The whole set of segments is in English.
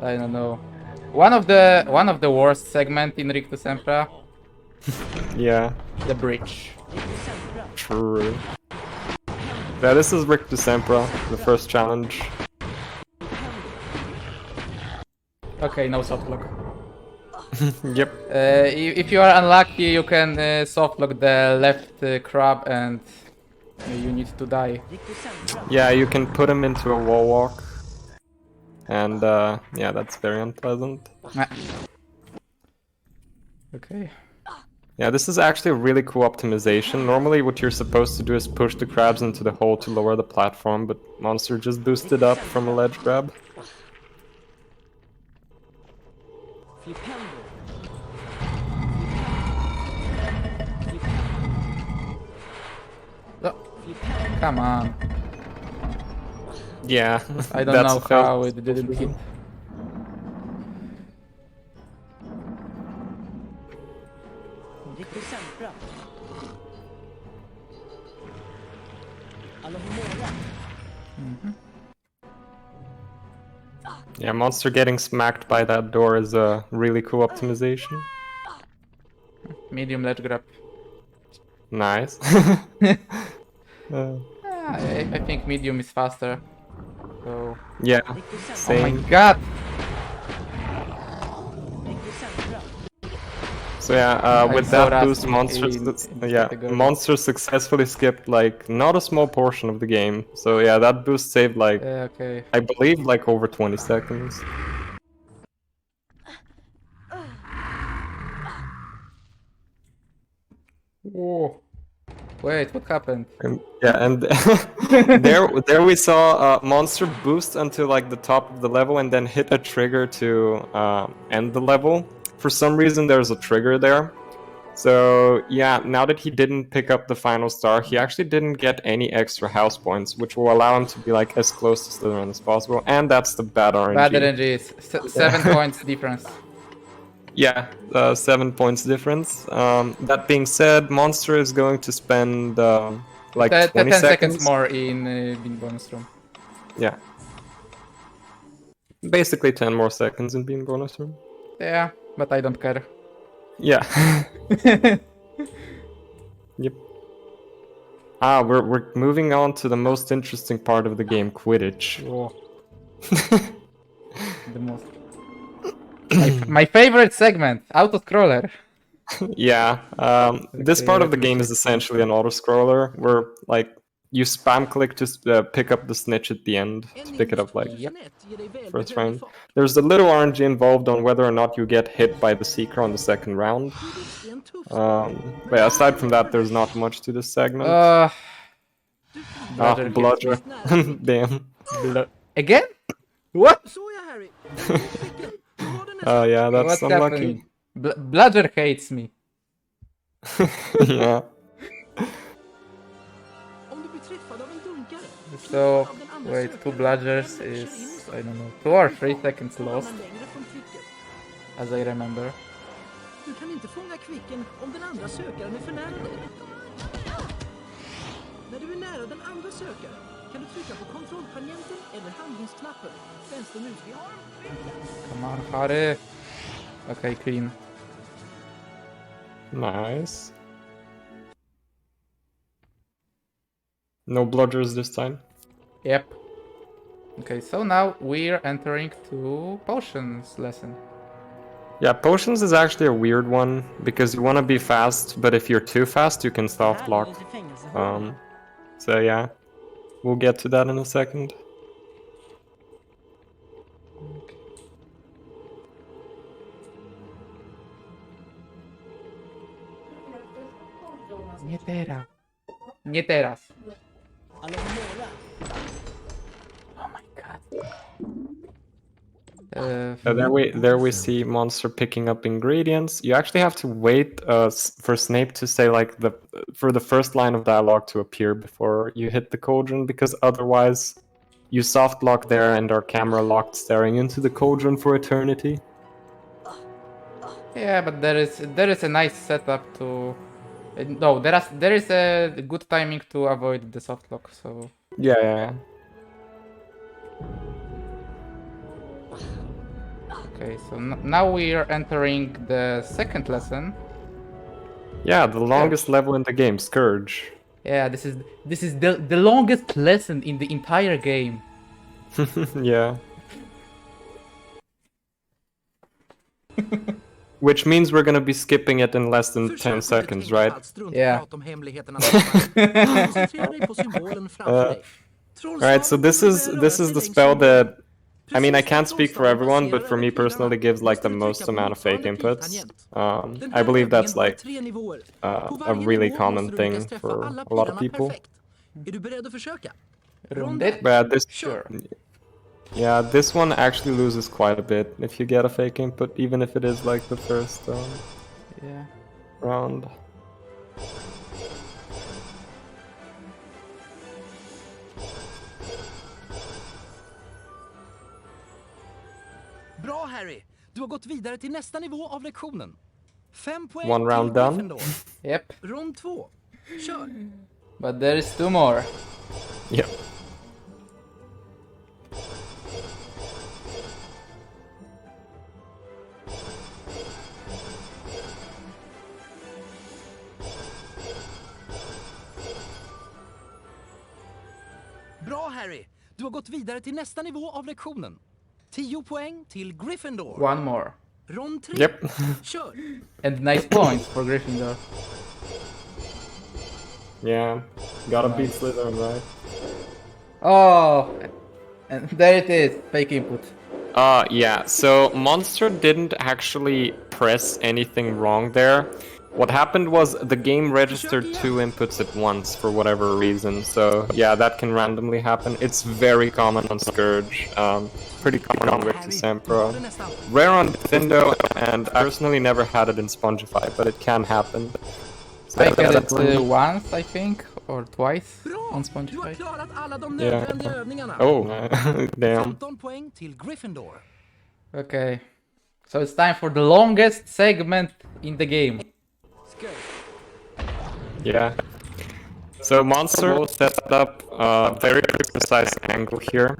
I don't know. One of the worst segment in Rictus Sempra, Yeah, the bridge. true. Yeah, this is Rick DeSempra, the first challenge. Okay, no soft lock. Yep. If you are unlucky, you can soft lock the left crab and you need to die. Yeah, you can put him into a wall walk. And yeah, that's very unpleasant. Ah. Okay. Yeah, this is actually a really cool optimization. Normally what you're supposed to do is push the crabs into the hole to lower the platform, but Monster just boosted up from a ledge grab. Oh, come on. Yeah, I don't that's know a fail. how it didn't hit. Yeah, Monster getting smacked by that door is a really cool optimization. Medium ledge grab. Nice. I think medium is faster. So. Yeah, Oh my same. god! So yeah, with so that boost, rusty in this category. Monster successfully skipped like not a small portion of the game. So yeah, that boost saved like Okay. I believe like over 20 seconds. Whoa. Wait, what happened? Yeah, and there we saw Monster boost until like the top of the level and then hit a trigger to end the level. For some reason, there's a trigger there. So yeah, now that he didn't pick up the final star, he actually didn't get any extra house points, which will allow him to be like as close to Slytherin as possible. And that's the bad RNG. Bad RNG is 7 points difference. Yeah, 7 points difference. That being said, Monster is going to spend like 20 10 seconds more in Bean bonus room. Yeah. Basically 10 more seconds in Bean bonus room. Yeah, but I don't care. Yeah. Yep. Ah, we're moving on to the most interesting part of the game, Quidditch. Whoa. The most. My favorite segment, auto-scroller. Yeah, this part of the game is essentially an auto-scroller where like you spam click to pick up the snitch at the end to pick it up like first round. There's a little RNG involved on whether or not you get hit by the Seeker on the second round. But yeah, aside from that, there's not much to this segment. Bludger. Damn. Again? What? Yeah, that's What's unlucky. happening? Bludger hates me. Yeah. So, wait, 2 bludgers is, I don't know, 2 or 3 seconds lost. As I remember. Du kan inte fånga kvicken om den andra sökaren är för nära dig. När du är nära den andra sökaren kan du trycka på kontrolltangenten eller handlingsknappen. Vänster mus vid arm. Come on, Harry. Okay, clean. Nice. No bludgers this time. Yep. Okay, so now we're entering to potions lesson. Yeah, potions is actually a weird one because you want to be fast, but if you're too fast, you can soft lock. So yeah, we'll get to that in a second. Nie teraz. Nie teraz. Oh my god. There we see Monster picking up ingredients. You actually have to wait for Snape to say like for the first line of dialogue to appear before you hit the cauldron, because otherwise you soft lock there and are camera locked staring into the cauldron for eternity. Yeah, but there is a nice setup to. No, there is a good timing to avoid the soft lock. So Yeah. Okay, so now we are entering the second lesson. Yeah, the longest level in the game, Scourge. Yeah, this is the longest lesson in the entire game. Yeah. Which means we're gonna be skipping it in less than 10 seconds, right? Yeah. Alright, so this is the spell that, I mean, I can't speak for everyone, but for me personally gives like the most amount of fake inputs. I believe that's like a really common thing for a lot of people. But this, yeah, this one actually loses quite a bit if you get a fake input, even if it is like the first Yeah. round. Bra Harry! Du har gått vidare till nästa nivå av lektionen. 5 poäng One round till done. Gryffindor. Yep. Rond 2. Kör! But there is 2 more. Yeah. Bra Harry! Du har gått vidare till nästa nivå av lektionen. 10 poäng till Gryffindor. 1 more. Rond 3. Yep. Kör! And nice points for Gryffindor. Yeah. Gotta beat Slytherin, right? Oh! And there it is, fake input. Yeah, so Monster didn't actually press anything wrong there. What happened was the game registered 2 inputs at once for whatever reason, so yeah, that can randomly happen. It's very common on Scourge, pretty common on Victus Sempro. Rare on Findo, and I personally never had it in Spongify, but it can happen. So I got that's it once, I think, or twice Bra! on Du har Spongify. klarat alla de Yeah. nödvändiga övningarna. Oh, damn. 15 poäng till Gryffindor. Okay. So it's time for the longest segment in the game. Yeah. So Monster will set up a very precise angle here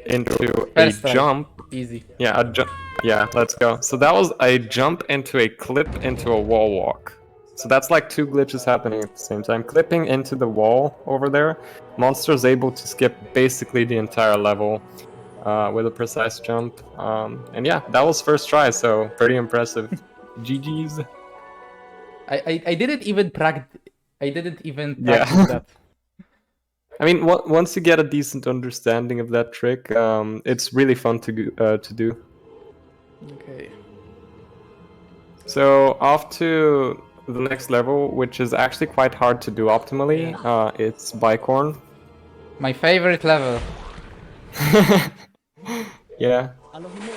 into a First time. jump. Easy. Yeah, a jump. Yeah, let's go. So that was a jump into a clip into a wall walk. So that's like 2 glitches happening at the same time. Clipping into the wall over there, Monster's able to skip basically the entire level with a precise jump. And yeah, that was first try, so pretty impressive. GG's. I didn't even practice. I didn't even Yeah. practice that. I mean, once you get a decent understanding of that trick, it's really fun to do. Okay. So off to the next level, which is actually quite hard to do optimally. It's Bicorn. My favorite level. Yeah.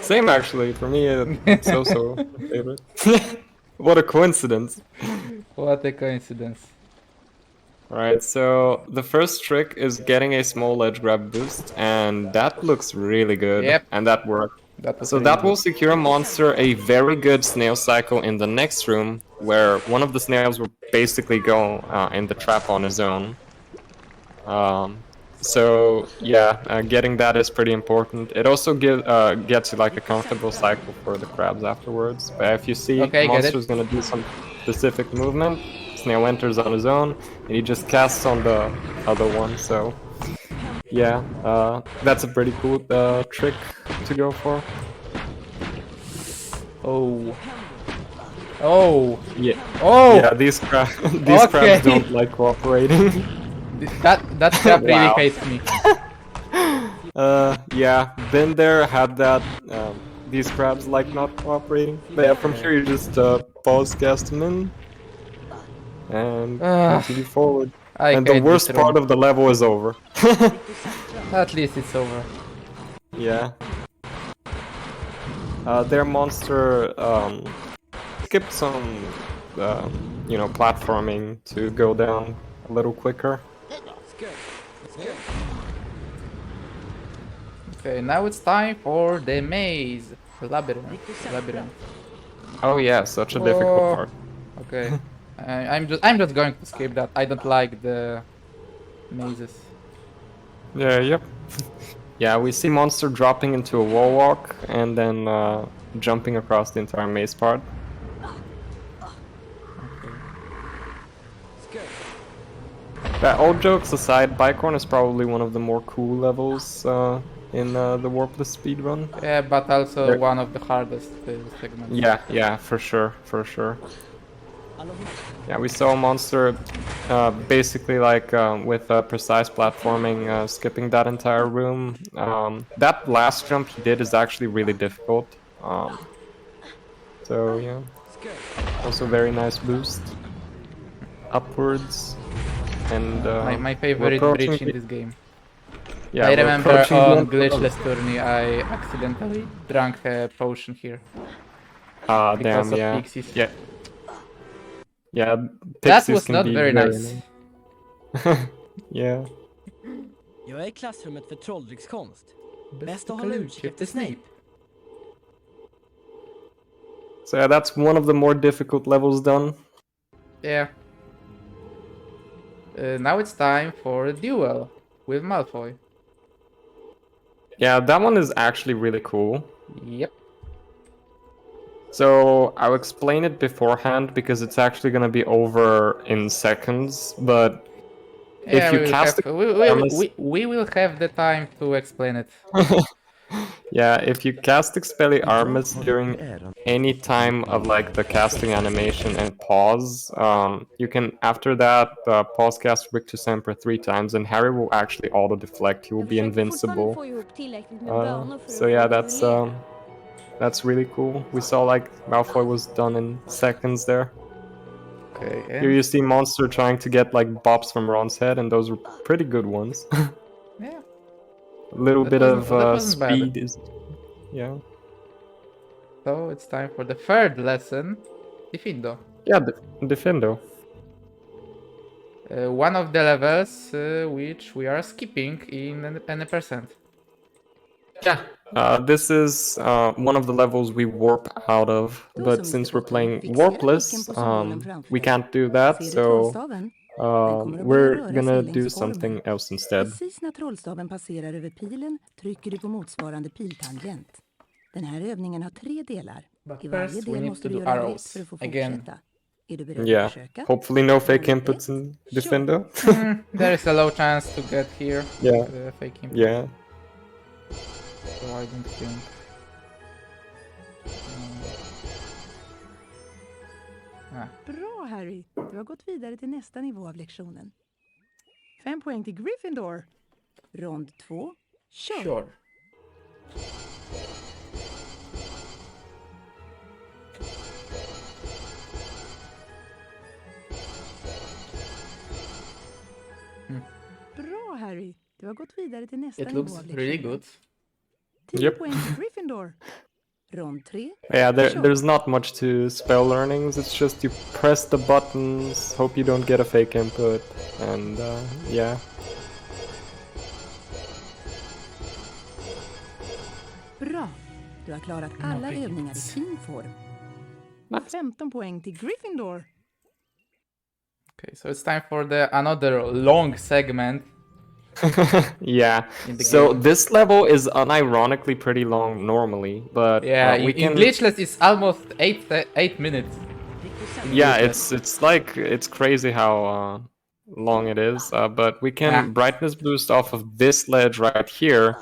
Same actually, for me it's also favorite. What a coincidence. What a coincidence. Alright, so the first trick is getting a small ledge grab boost, and that looks really good. Yep. And that worked. That was So really that good. will secure Monster a very good snail cycle in the next room, where one of the snails will basically go in the trap on his own. So yeah, getting that is pretty important. It also gets you like a comfortable cycle for the crabs afterwards. But if you see Okay, get it. Monster's gonna do some specific movement, snail enters on his own, and he just casts on the other one. So yeah, that's a pretty cool trick to go for. Oh. Oh. Yeah. Oh. Yeah, these Okay. crabs don't like cooperating. That crap really Wow. hates me. Yeah, been there, had that. These crabs like not cooperating. But yeah, from here you just pause, cast them in, and continue forward. I And the hate worst this part room. of the level is over. At least it's over. Yeah. Their monster skipped some, platforming to go down a little quicker. Okay, now it's time for the maze. Labyrinth. Oh yeah, such a difficult Oh. part. Okay. I'm just going to skip that. I don't like the mazes. Yeah, yep. Yeah, we see Monster dropping into a wall walk, and then jumping across the entire maze part. All jokes aside, Bicorn is probably one of the more cool levels in the Warpless speedrun. Yeah, but also There- one of the hardest segments. Yeah, for sure. Yeah, we saw Monster basically like with precise platforming, skipping that entire room. That last jump he did is actually really difficult. So yeah, also very nice boost upwards. And My we're favorite approaching bridge in this game. Yeah, I we're remember approaching the on end of the level. Glitchless Tourney I accidentally drank a potion here. Ah, Because damn, of yeah. pixies. Yeah, That pixies was can not be very nice. annoying. Yeah. Jag är i klassrummet för trolldryckskonst. Bäst att hålla utkik efter Snape. So yeah, that's one of the more difficult levels done. Yeah. Now it's time for a duel with Malfoy. Yeah, that one is actually really cool. Yep. So I'll explain it beforehand because it's actually gonna be over in seconds. But Yeah, if you cast we will have the time to explain it. yeah, if you cast Expelliarmus during any time of like the casting animation and pause, you can after that pause cast Rictus Semper 3 times, and Harry will actually auto deflect. He will be invincible. So yeah, that's really cool. We saw like Malfoy was done in seconds there. Okay. Here you see Monster trying to get like bops from Ron's head, and those were pretty good ones. Yeah. A little That bit wasn't of bad. speed is, yeah. So it's time for the third lesson, Diffindo. Yeah, Defendo. One of the levels which we are skipping in any percent. Yeah. This is one of the levels we warp out of, but since we're playing Warpless, we can't do that, so we're gonna do something else instead. Precis när trollstaven passerar över pilen trycker du på motsvarande piltangent. Den här övningen har 3 delar. But I varje first we del need måste to du do göra rätt arrows. för att få Again. fortsätta. Är du beredd Yeah, att försöka? hopefully no fake inputs in Defendo. There is a low chance to get here. Yeah. Fake input. Yeah. So I don't think. Bra Harry! Du har gått vidare till nästa nivå av lektionen. 5 poäng till Gryffindor. Rond 2. Kör! Sure. Bra Harry! Du har gått vidare till nästa It nivå looks av lektionen. really good. 10 Yep. poäng till Gryffindor. Rond 3. Yeah, Sure. there's not much to spell learnings. It's just you press the buttons, hope you don't get a fake input, and yeah. Bra! Du har klarat alla fake övningar i inputs. fin form. 15 poäng till Gryffindor. Okay, so it's time for another long segment. Yeah. In the So game. this level is unironically pretty long normally, but Yeah, we in can. Glitchless it's almost 8 minutes. Yeah, it's like it's crazy how long it is. But we can Yeah. brightness boost off of this ledge right here,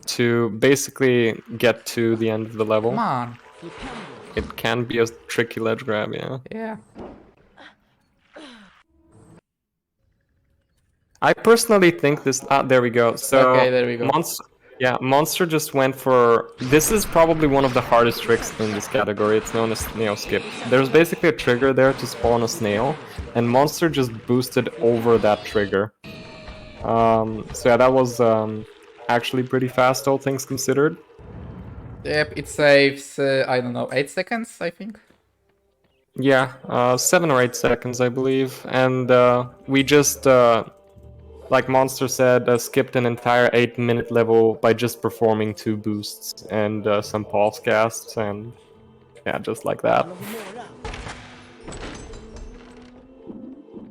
to basically get to the end of the level. Come on. It can be a tricky ledge grab, yeah. Yeah. I personally think this. There we go. So Okay, there we go. Monster just went for. This is probably one of the hardest tricks in this category. It's known as snail skip. There's basically a trigger there to spawn a snail, and Monster just boosted over that trigger. So yeah, that was actually pretty fast, all things considered. Yep, it saves, I don't know, 8 seconds, I think. Yeah, 7 or 8 seconds, I believe, and we just. Like Monster said, skipped an entire 8-minute level by just performing 2 boosts and some pulse casts, and yeah, just like that.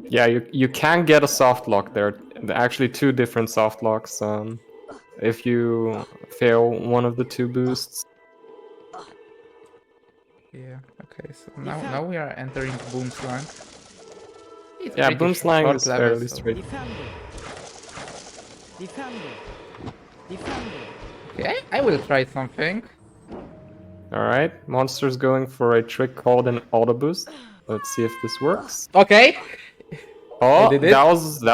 Yeah, you can get a soft lock there. Actually, 2 different soft locks if you fail one of the 2 boosts. Yeah, okay, so now we are entering Boomslang. It's Yeah, pretty Boomslang short is level, fairly so- straight. Defender. Defender. Defender. Okay, I will try something. Alright, Monster's going for a trick called an auto boost. Let's see if this works. Okay! Oh, did it. that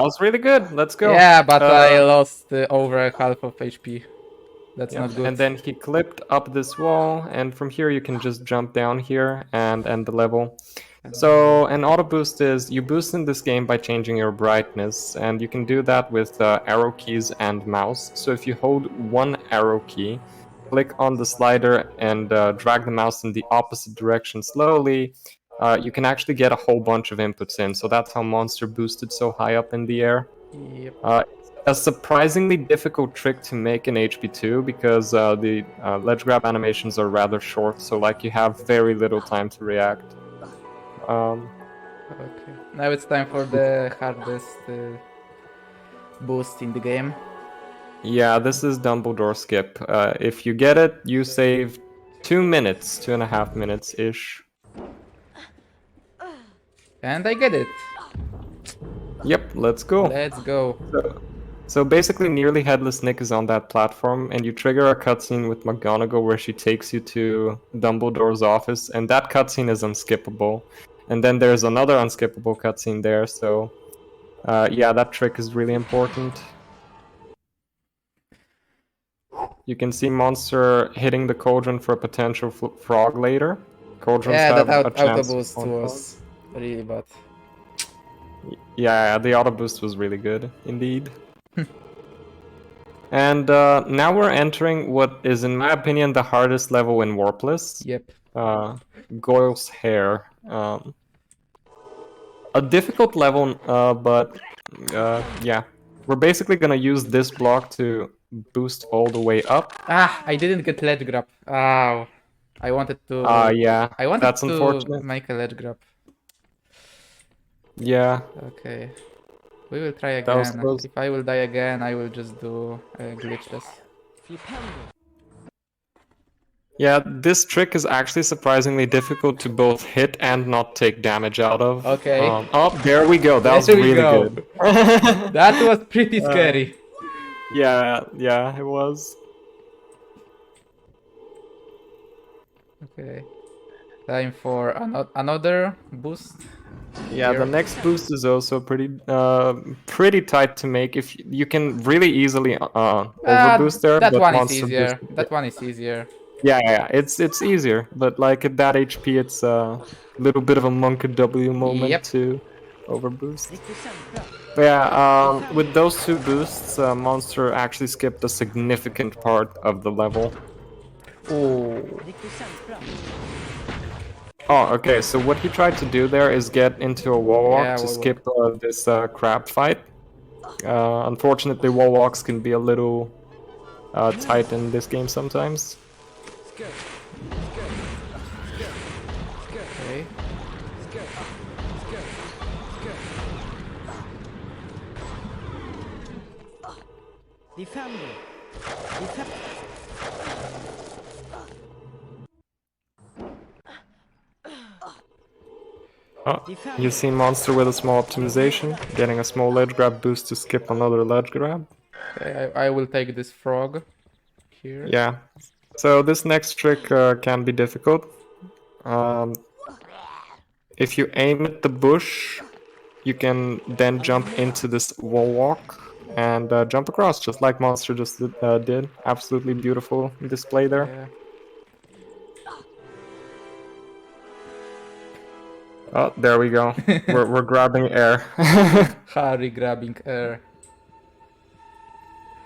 was really good. Let's go. Yeah, but I lost over half of HP. That's Yep, not good. and then he clipped up this wall, and from here you can just jump down here and end the level. So an auto boost is you boost in this game by changing your brightness, and you can do that with arrow keys and mouse. So if you hold one arrow key, click on the slider and drag the mouse in the opposite direction slowly, you can actually get a whole bunch of inputs in. So that's how Monster boosted so high up in the air. Yep. A surprisingly difficult trick to make in HP2 because the ledge grab animations are rather short, so like you have very little time to react. Okay. Now it's time for the hardest boost in the game. Yeah, this is Dumbledore skip. If you get it, you save 2 minutes, 2.5 minutes ish. And I get it. Yep, let's go. Let's go. So basically, Nearly Headless Nick is on that platform, and you trigger a cutscene with McGonagall where she takes you to Dumbledore's office, and that cutscene is unskippable. And then there's another unskippable cutscene there, so yeah, that trick is really important. You can see Monster hitting the cauldron for a potential frog later. Cauldrons Yeah, have that a chance auto boost on was really bad. Yeah, the auto boost was really good, indeed. And now we're entering what is, in my opinion, the hardest level in Warpless. Yep. Goyle's hair. A difficult level, but yeah. We're basically gonna use this block to boost all the way up. Ah, I didn't get ledge grab. Ow. I wanted to. Yeah, I wanted that's to unfortunate. make a ledge grab. Yeah, Okay. We will try that was again. close. If I will die again, I will just do glitchless. Flipendo. Yeah, this trick is actually surprisingly difficult to both hit and not take damage out of. Okay. Oh, there we go. That was There we really go. good. That was pretty scary. Yeah, it was. Okay. Time for another boost. Yeah, the Here. next boost is also pretty tight to make. If you can really easily overboost there, that but one is Monster easier. boost- That one is easier. Yeah, it's easier, but like at that HP, it's a little bit of a Monk W moment Yep. to overboost. Riktigt centra. But yeah, with those two boosts, Monster actually skipped a significant part of the level. Oh. Riktigt centra. Oh, okay. So what he tried to do there is get into a wall walk Yeah, to wall skip this crab fight. Unfortunately, wall walks can be a little tight in this game sometimes. Skirt. Okay. Defender. Defender. Oh, you see Monster with a small optimization, getting a small ledge grab boost to skip another ledge grab. Okay, I will take this frog here. Yeah. So this next trick can be difficult. If you aim at the bush, you can then jump into this wall walk and jump across, just like Monster just did. Absolutely beautiful display there. Yeah. Oh, there we go. we're grabbing air. Harry grabbing air.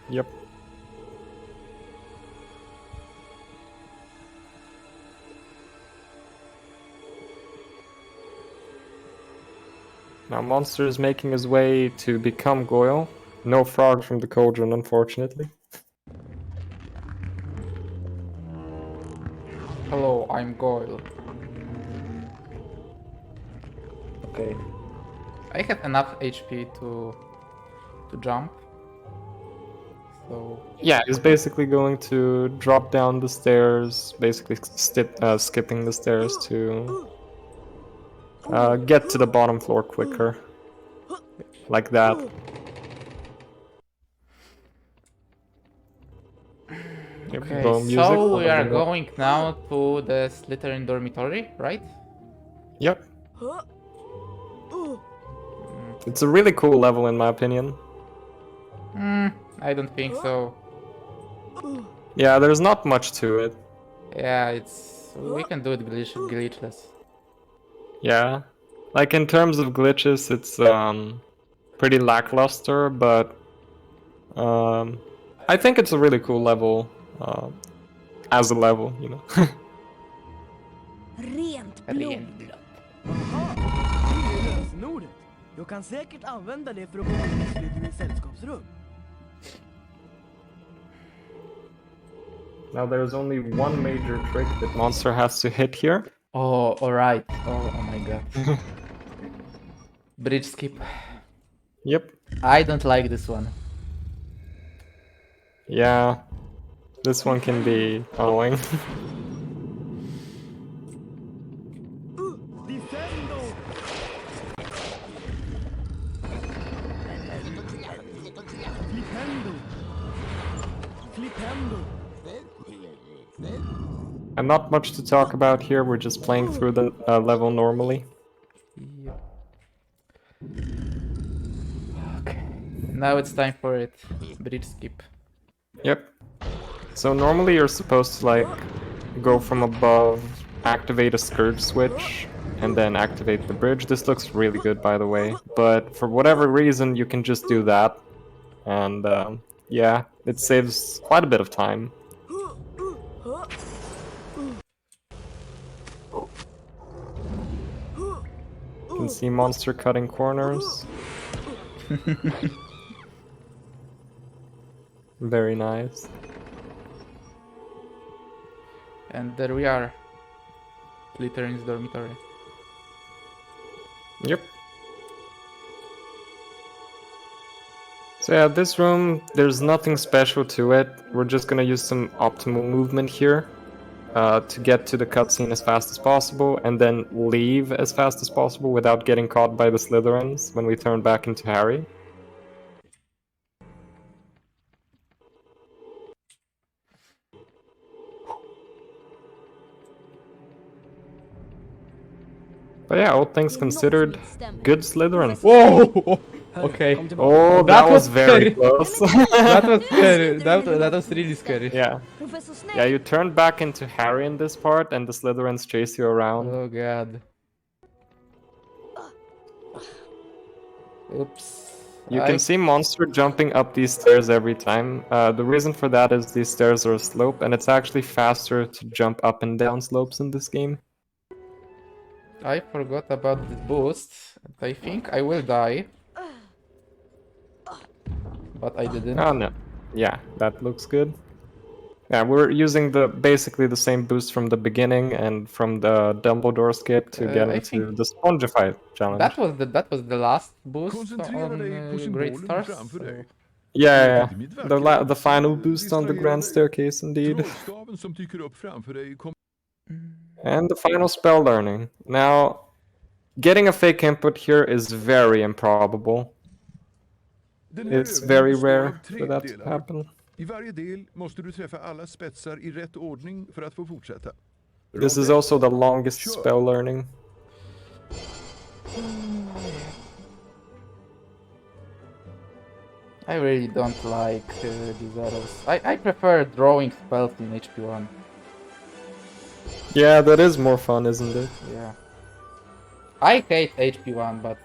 Yep. Now Monster is making his way to become Goyle. No frog from the cauldron, unfortunately. Hello, I'm Goyle. Okay. I have enough HP to jump. So Yeah, he's basically going to drop down the stairs, basically skipping the stairs to get to the bottom floor quicker. Like that. Here we okay, go, music. so we are Loving it. going now to the Slytherin dormitory, right? Yep. It's a really cool level in my opinion. I don't think so. Yeah, there's not much to it. Yeah, we can do it glitchless. Yeah. Like in terms of glitches, it's pretty lackluster, but I think it's a really cool level as a level, you know. Rent Ren. Aha, det är lösenordet. Jag kan säkert använda det för att komma in i Slytherins sällskapsrum. Now there's only one major trick that Monster has to hit here. Oh, alright. Oh my god. Bridge skip. Yep. I don't like this one. Yeah. This one can be annoying. Defendo! Flipendo! Flipendo! And not much to talk about here, we're just playing through the level normally. Yep. Okay. Now it's time for it. Bridge skip. Yep. So normally you're supposed to like go from above, activate a scourge switch, and then activate the bridge. This looks really good, by the way. But for whatever reason, you can just do that. And yeah, it saves quite a bit of time. You can see Monster cutting corners. Very nice. And there we are. Slytherin's dormitory. Yep. So yeah, this room, there's nothing special to it. We're just gonna use some optimal movement here to get to the cutscene as fast as possible and then leave as fast as possible without getting caught by the Slytherins when we turn back into Harry. But yeah, all things considered, good Slytherin. Whoa! Okay. Oh, That that was was very scary. close. That was scary. That was really scary. Yeah. Yeah, you turn back into Harry in this part and the Slytherins chase you around. Oh god. Oops. You can see Monster jumping up these stairs every time. The reason for that is these stairs are a slope and it's actually faster to jump up and down slopes in this game. I forgot about the boost. I think I will die. But I didn't. Oh no. Yeah, that looks good. Yeah, we're using basically the same boost from the beginning and from the Dumbledore skip to get I into think the Spongify challenge. That was the last boost Koncentrera dig på on Great symbolen Stars. framför dig. Yeah. The final boost on the Grand Staircase indeed. Trollstaven som dyker upp framför dig kommer And the final spell learning. Now, getting a fake input here is very improbable. Den här It's övningen very består rare av 3 for that to delar. happen. I varje del måste du träffa alla spetsar i rätt ordning för att få fortsätta. This is Rond also the longest spell learning. I really don't like these arrows. I prefer drawing spells in HP1. Yeah, that is more fun, isn't it? Yeah. I hate HP1, but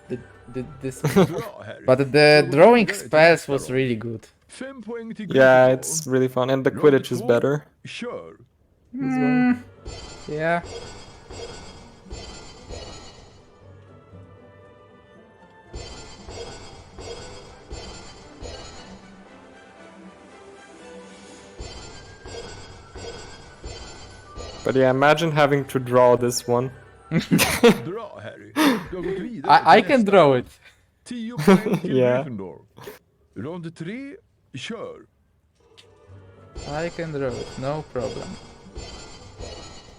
this Bra, Harry. but the drawing spells was really good. 5 poäng till Yeah, Gryffindor. it's really fun, and the Rond Quidditch is 2, better. Kör. Yeah. But yeah, imagine having to draw this one. Bra, Harry. Du har gått vidare I till can nästa. draw it. 10 poäng till Yeah. Gryffindor. Rond 3, kör. I can draw it, no problem.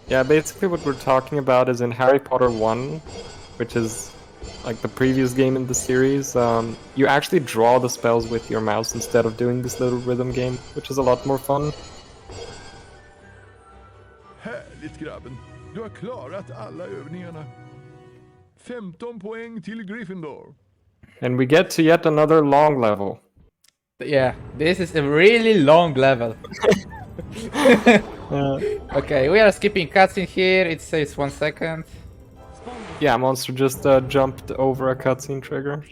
Yeah, basically what we're talking about is in Harry Potter 1, which is like the previous game in the series, you actually draw the spells with your mouse instead of doing this little rhythm game, which is a lot more fun. Härligt grabben. Du har klarat alla övningarna. 15 poäng till Gryffindor. And we get to yet another long level. Yeah, this is a really long level. Okay, we are skipping cutscene here, it says 1 second. Yeah, Monster just jumped over a cutscene trigger.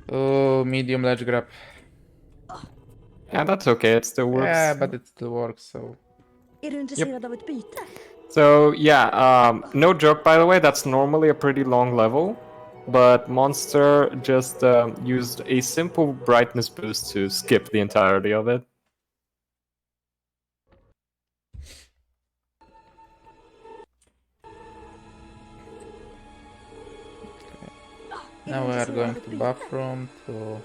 Oh, medium ledge grab. Yeah, that's okay, it still works. Yeah, but it still works, so... Är du intresserad av ett byte? So yeah, no joke by the way, that's normally a pretty long level, but Monster just used a simple brightness boost to skip the entirety of it. Now we are going to bathroom to...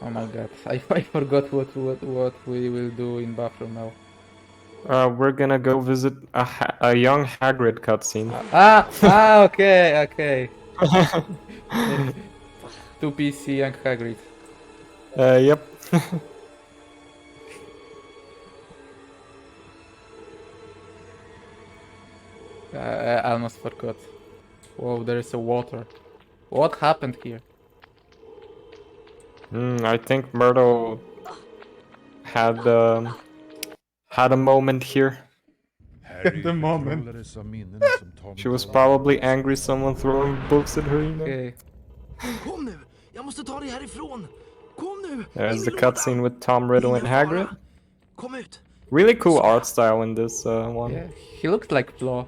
Oh my god, I forgot what we will do in bathroom now. We're gonna go visit a young Hagrid cutscene. Okay. 2 PC young Hagrid. Yep. I almost forgot. Whoa, there is a water. What happened here? I think Myrtle had a moment here. The moment. She was probably angry someone throwing books at her, you know? Okay. Kom nu! Jag måste ta dig härifrån! Kom nu! There's In the i cutscene lådan! with Tom Riddle and Ingen Hagrid. fara. Kom ut! Really cool art style in this one. Yeah, he looks like Flo.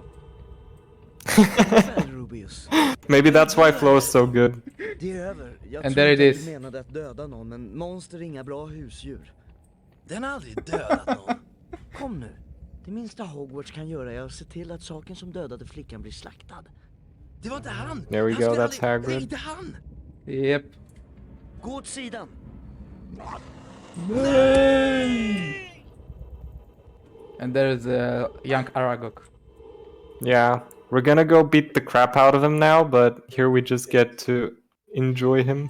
Väl, Rubius. Maybe that's why Flo is so good. Det är över. Jag And tror there it inte att is. du menade att döda någon, men monster är inga bra husdjur. Den har aldrig dödat någon. Kom nu. Det minsta Hogwarts kan göra är att se till att saken som dödade flickan blir slaktad. Det var inte han! There we Han go, skulle that's Hagrid. Nej, inte han! Yep. Gå åt sidan! And there's a young Aragog. Yeah, we're gonna go beat the crap out of him now, but here we just get to enjoy him.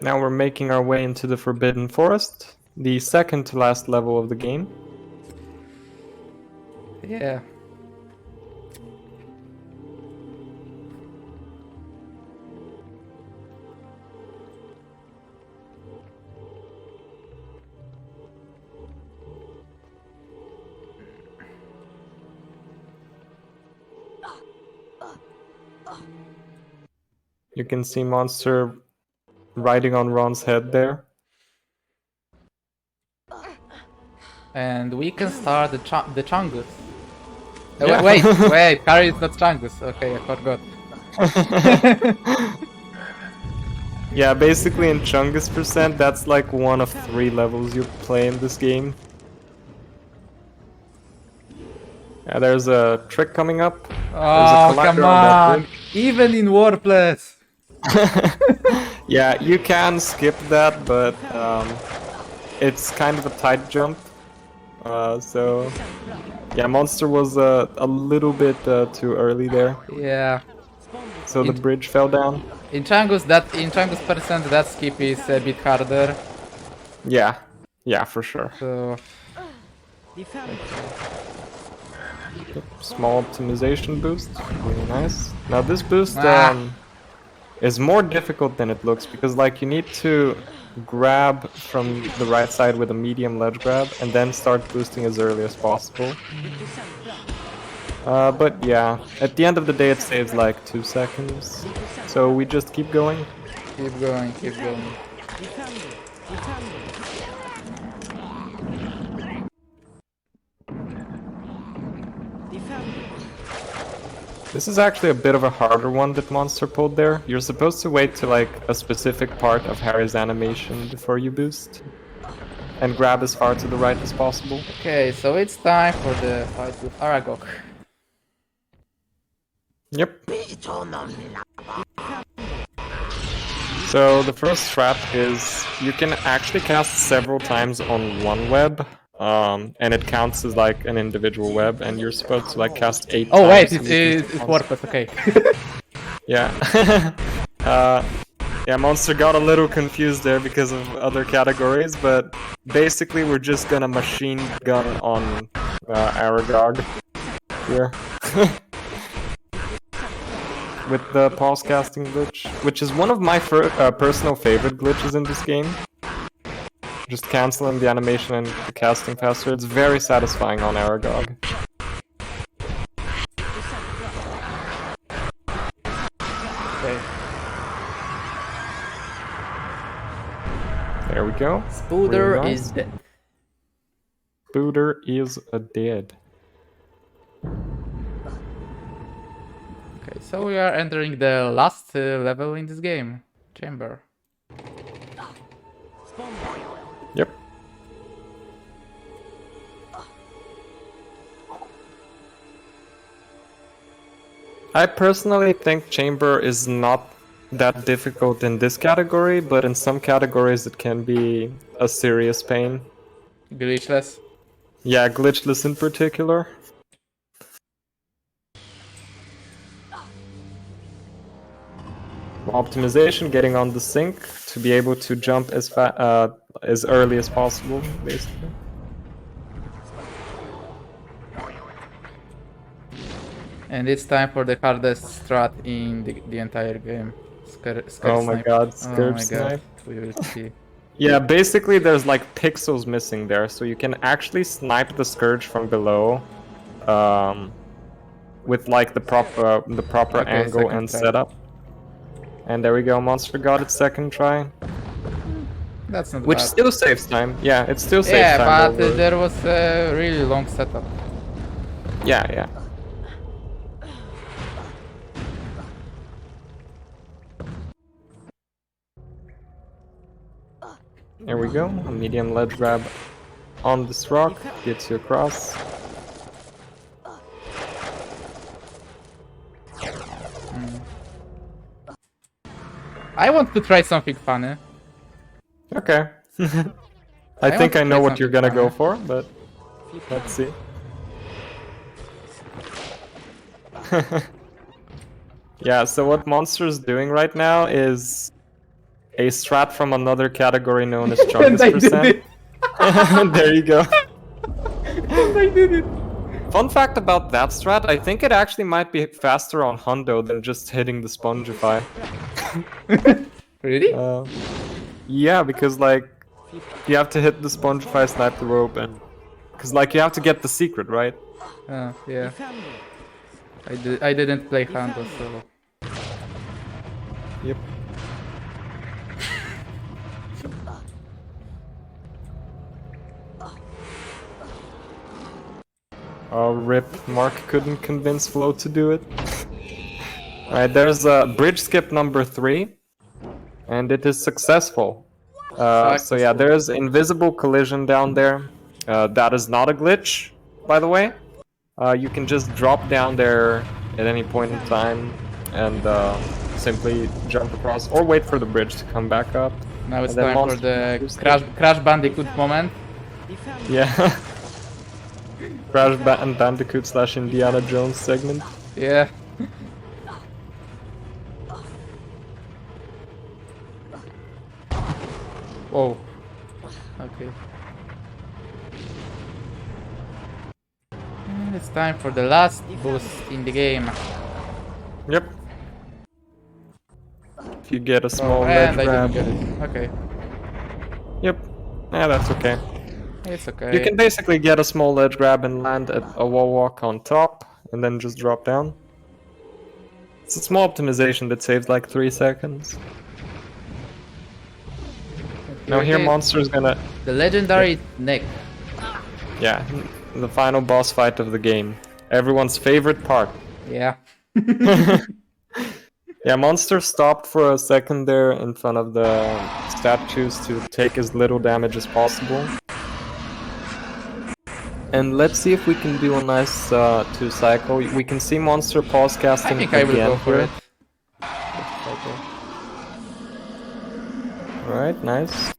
Now we're making our way into the Forbidden Forest, the second to last level of the game. Yeah. You can see Monster riding on Ron's head there. And we can start the Chungus. Yeah. Wait, Harry is not Chungus. Okay, I forgot. Yeah, basically in Chungus percent, that's like one of 3 levels you play in this game. Yeah, there's a trick coming up. Oh, collector come on that on! Even in Warpless! Yeah, you can skip that, but it's kind of a tight jump. So yeah, Monster was a little bit too early there, Yeah. so the bridge fell down. In Chungus percent that skip is a bit harder. Yeah, for sure. So Small optimization boost, really nice. Now this boost is more difficult than it looks because like you need to grab from the right side with a medium ledge grab and then start boosting as early as possible. But yeah, at the end of the day it saves like 2 seconds. So we just keep going. keep going. This is actually a bit of a harder one that Monster pulled there. You're supposed to wait to like a specific part of Harry's animation before you boost. And grab as far to the right as possible. Okay, so it's time for the fight with Aragog. Yep. So the first strat is you can actually cast several times on one web. And it counts as like an individual web, and you're supposed to like cast 8 Oh wait, times. it's Warpless, okay. Yeah. Yeah, Monster got a little confused there because of other categories, but basically we're just gonna machine gun on Aragog here. With the pause casting glitch, which is one of my personal favorite glitches in this game. Just canceling the animation and the casting faster. It's very satisfying on Aragog. Okay. There we go. Spooder Very nice. is dead. Spooder is dead. Okay, so we are entering the last level in this game. Chamber. Yep. I personally think Chamber is not that difficult in this category, but in some categories it can be a serious pain. Glitchless. Yeah, glitchless in particular. Optimization, getting on the sync to be able to jump as early as possible, basically. And it's time for the hardest strat in the entire game. Oh my god, Scourge Snipe. We will see. Yeah, basically there's like pixels missing there, so you can actually snipe the Scourge from below with like the proper Okay, angle second and try. setup. And there we go, Monster got its second try. That's not Which bad. still saves time. Yeah, it still saves Yeah, time. but there was a really long setup. Yeah. There we go, a medium ledge grab on this rock, gets you across. I want to try something funny. Okay. I want think to I know play what you're gonna something go for, but let's see. Yeah, so what Monster's doing right now is a strat from another category known as And Chungus I did percent. it! There you go. And I did it! Fun fact about that strat, I think it actually might be faster on Hundo than just hitting the Spongify. Really? Yeah, because like you have to hit the Spongify, snipe the rope, and because like you have to get the secret, right? Yeah. I didn't play Hando, so... Yep. Oh, rip. Mark couldn't convince Flo to do it. Alright, there's bridge skip number 3. And it is successful. So yeah, there's invisible collision down there. That is not a glitch, by the way. You can just drop down there at any point in time and simply jump across or wait for the bridge to come back up. Now it's And then time for Monster the Crash Bandicoot moment. Yeah. Crash Bandicoot / Indiana Jones segment. Yeah. Whoa. Okay. And it's time for the last boost in the game. Yep. If you get a small And ledge I grab. didn't get it. Okay. Yep. Yeah, that's okay. It's okay. You can basically get a small ledge grab and land at a wall walk on top, and then just drop down. It's a small optimization that saves like 3 seconds. Now here Okay. Monster's gonna... The legendary neck. Yeah, the final boss fight of the game. Everyone's favorite part. Yeah. Yeah, Monster stopped for a second there in front of the statues to take as little damage as possible. And let's see if we can do a nice 2-cycle. We can see Monster pause I casting think I will again go for here. it. Okay. Alright, nice.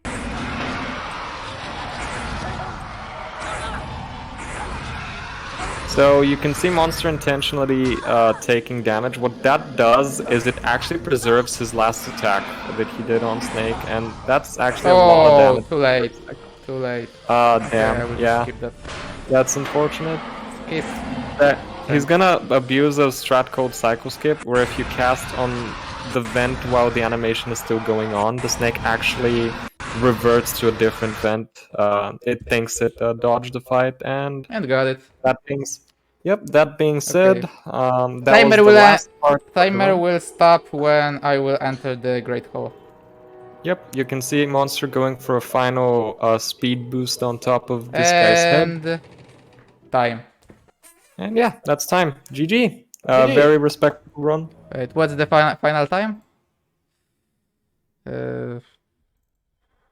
So you can see Monster intentionally taking damage. What that does is it actually preserves his last attack that he did on Snake, and that's actually a lot of Oh, damage. too late. Too late. Okay, I Damn, will just yeah, skip that. that's unfortunate. Skip. He's gonna abuse a strat called Cycle Skip, where if you cast on the vent while the animation is still going on, the snake actually reverts to a different vent. It thinks it dodged the fight, and And got it. that being said, that was Timer the will last part. of the timer run. will stop when I will enter the Great Hall. Yep, you can see Monster going for a final speed boost on top of this guy's head. And time. And yeah, that's time. GG. GG. Very respectable run. Wait, what's the final time?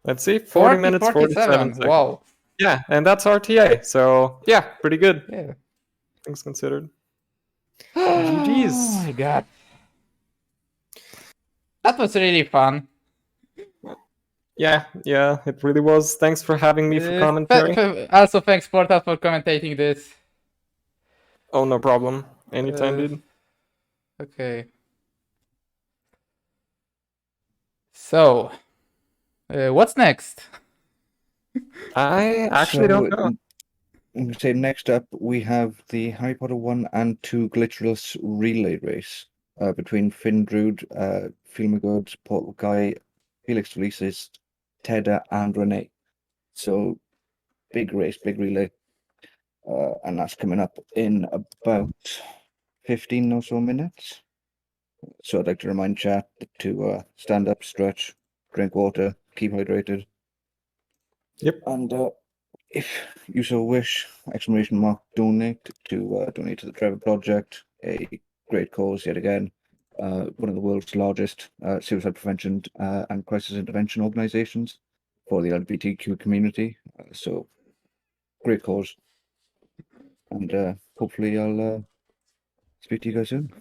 Let's see, 40 minutes, 47 seconds. Wow. Yeah, and that's RTA, so yeah, pretty good. Yeah. Things considered. Oh GG's. my god. That was really fun. Yeah, it really was. Thanks for having me for commentary. Also, thanks, Portal, for commentating this. Oh, no problem. Anytime, dude. Okay. So, what's next? I actually don't know. I'm going to say next up we have the Harry Potter 1 and 2 glitchless relay race between Finn Druid, Feelmagood, Portal Guy, Felix Felicis, Tedda, and Renee. So big race, big relay. And that's coming up in about 15 or so minutes. So I'd like to remind chat to stand up, stretch, drink water, keep hydrated. Yep. And if you so wish, donate to the Trevor Project, a great cause yet again. One of the world's largest suicide prevention and crisis intervention organizations for the LGBTQ community. So great cause. And hopefully I'll speak to you guys soon.